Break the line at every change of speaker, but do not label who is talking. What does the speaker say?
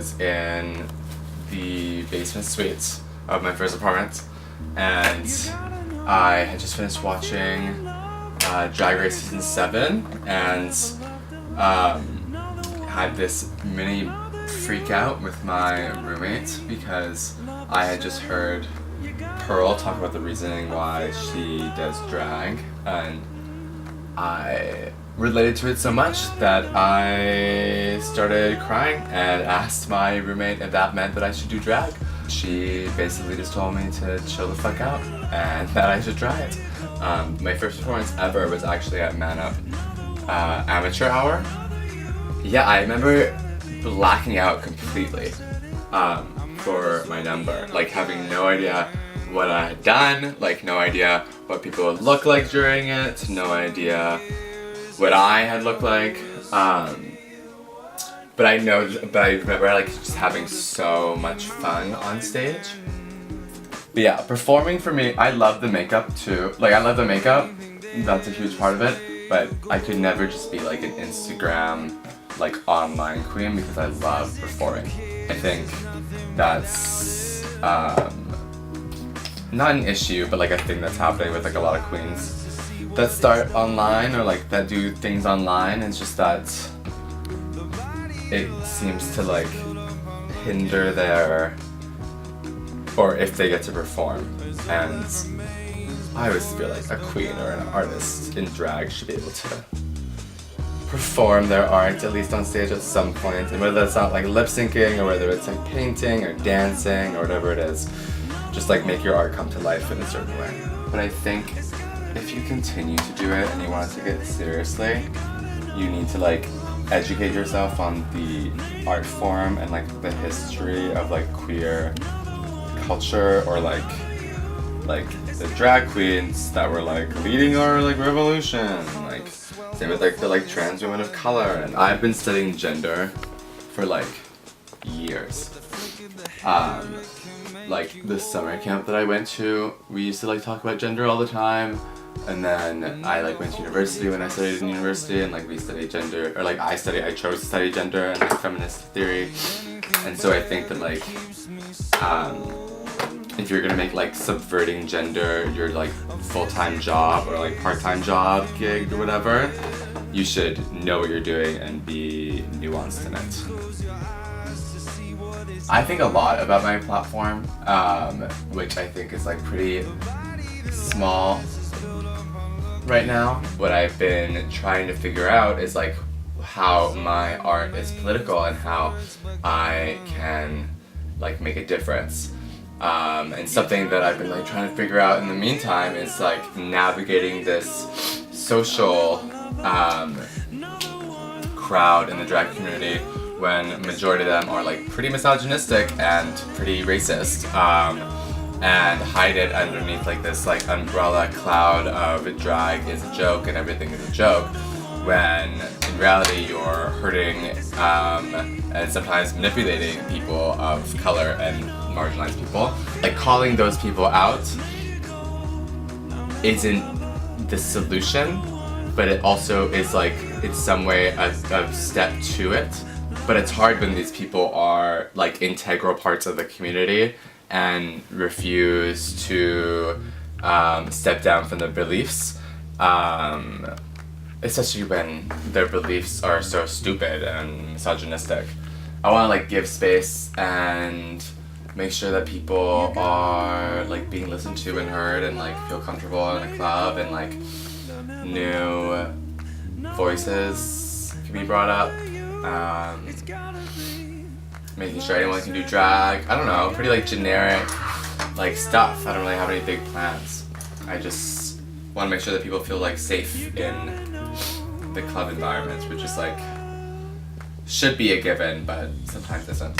was in the basement suite of my first apartment, and I had just finished watching Drag Race season 7, and had this mini freak out with my roommate because I had just heard Pearl talk about the reasoning why she does drag, and I related to it so much that I started crying and asked my roommate if that meant that I should do drag. She basically just told me to chill the fuck out and that I should try it. My first performance ever was actually at Man Up Amateur Hour. Yeah, I remember blacking out completely for my number, like having no idea what I had done, like no idea what people would look like during it, no idea what I had looked like. But I remember like just having so much fun on stage. But yeah, performing for me, I love the makeup too. Like I love the makeup, that's a huge part of it, but I could never just be like an Instagram, like online queen because I love performing. I think that's not an issue, but like a thing that's happening with like a lot of queens that start online or like that do things online. It's just that it seems to like hinder their, or if they get to perform. And I always feel like a queen or an artist in drag should be able to perform their art at least on stage at some point, and whether it's not like lip syncing or whether it's like painting or dancing or whatever it is, just like make your art come to life in a certain way. But I think if you continue to do it and you want to take it seriously, you need to like educate yourself on the art form and like the history of like queer culture, or like the drag queens that were like leading our like revolution, like same with like the like trans women of color. And I've been studying gender for like years. Like the summer camp that I went to, we used to like talk about gender all the time. And then I like went to university when I studied in university, and like we studied gender, or like I chose to study gender and like feminist theory. And so I think that like if you're gonna make like subverting gender your like full-time job or like part-time job gig or whatever, you should know what you're doing and be nuanced in it. I think a lot about my platform, which I think is like pretty small right now. What I've been trying to figure out is like how my art is political and how I can like make a difference. And something that I've been like trying to figure out in the meantime is like navigating this social crowd in the drag community when majority of them are like pretty misogynistic and pretty racist, and hide it underneath like this like umbrella cloud of drag is a joke and everything is a joke, when in reality you're hurting and sometimes manipulating people of color and marginalized people. Like calling those people out isn't the solution, but it also is like in some way a step to it. But it's hard when these people are like integral parts of the community and refuse to step down from their beliefs, especially when their beliefs are so stupid and misogynistic. I want to like give space and make sure that people are like being listened to and heard and like feel comfortable in a club, and like new voices can be brought up. Making sure anyone can do drag. I don't know, pretty like generic like stuff. I don't really have any big plans. I just want to make sure that people feel like safe in the club environment, which is like should be a given, but sometimes isn't.